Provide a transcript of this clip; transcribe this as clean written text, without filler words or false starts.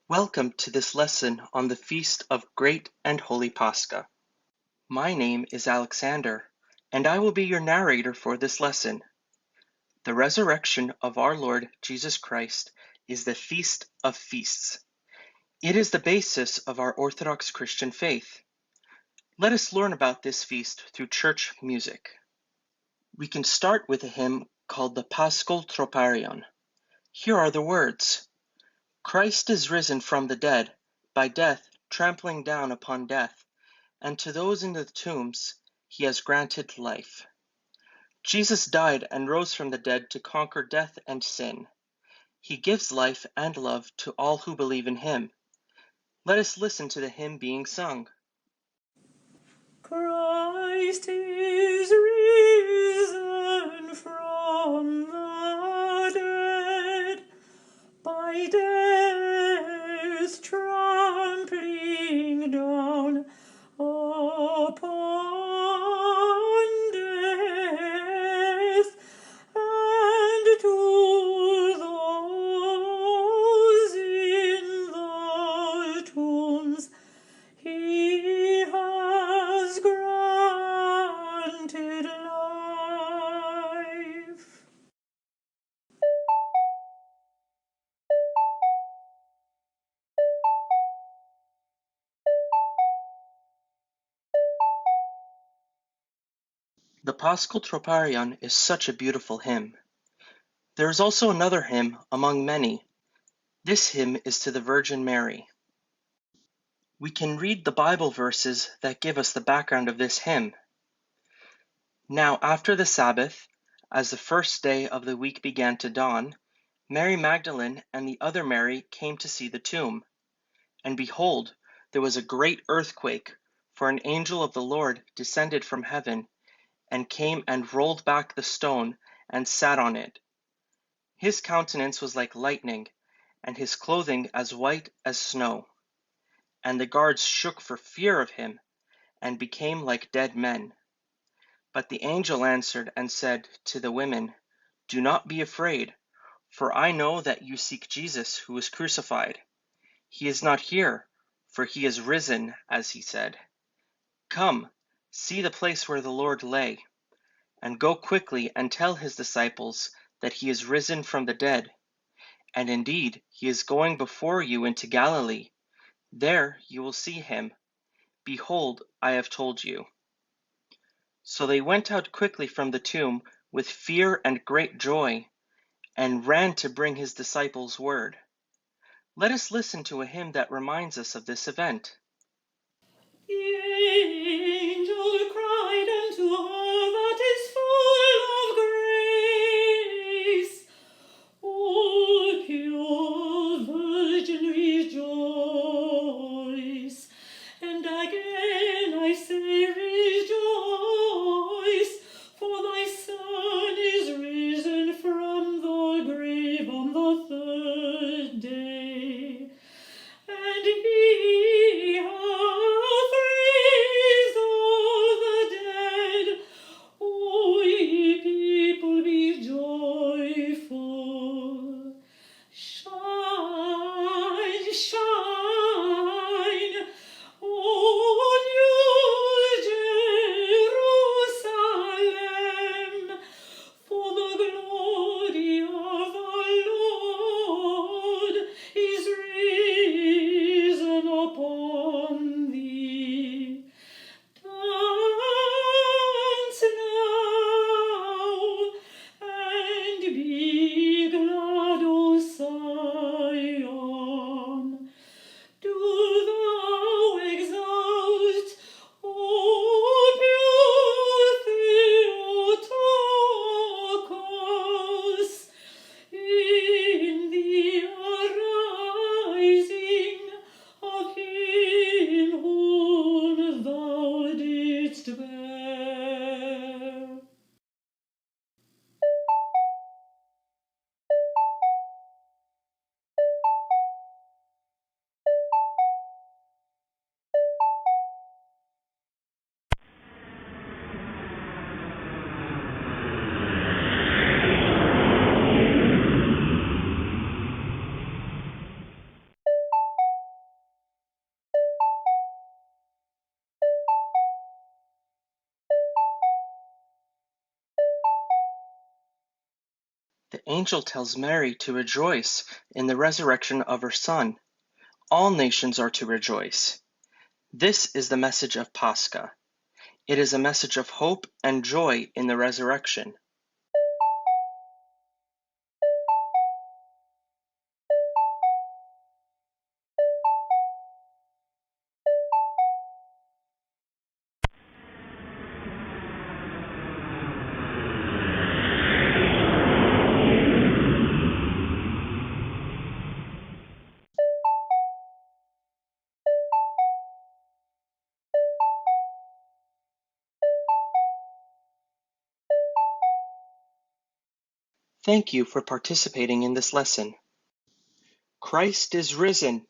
Welcome to this lesson on the Feast of Great and Holy Pascha. My name is Alexander, and I will be your narrator for this lesson. The resurrection of our Lord Jesus Christ is the Feast of Feasts. It is the basis of our Orthodox Christian faith. Let us learn about this feast through church music. We can start with a hymn called the Paschal Troparion. Here are the words. Christ is risen from the dead, by death trampling down upon death, and to those in the tombs he has granted life. Jesus died and rose from the dead to conquer death and sin. He gives life and love to all who believe in him. Let us listen to the hymn being sung. Christ is risen from the dead, by death trampling down upon death, and to those in the tombs he has granted life. The Paschal Troparion is such a beautiful hymn. There is also another hymn among many. This hymn is to the Virgin Mary. We can read the Bible verses that give us the background of this hymn. Now after the Sabbath, as the first day of the week began to dawn, Mary Magdalene and the other Mary came to see the tomb. And behold, there was a great earthquake, for an angel of the Lord descended from heaven, and came and rolled back the stone, and sat on it. His countenance was like lightning, and his clothing as white as snow. And the guards shook for fear of him, and became like dead men. But the angel answered and said to the women, Do not be afraid, for I know that you seek Jesus who was crucified. He is not here, for he is risen, as he said. Come, see the place where the Lord lay, and go quickly and tell his disciples that he is risen from the dead. And indeed, he is going before you into Galilee. There you will see him. Behold, I have told you. So they went out quickly from the tomb with fear and great joy, and ran to bring his disciples word. Let us listen to a hymn that reminds us of this event. The angel cried unto her that is full of grace, O pure Virgin, rejoice. And again I say, rejoice, for thy Son is risen from the grave on the third day. And he hath raised all the dead. O ye people, be joyful. Shine, shine, O new Jerusalem, for the glory of the Lord is risen upon thee. Dance now, and be glad, O Zion. angel tells Mary to rejoice in the resurrection of her Son. All nations are to rejoice. This is the message of Pascha. It is a message of hope and joy in the resurrection. Thank you for participating in this lesson. Christ is risen.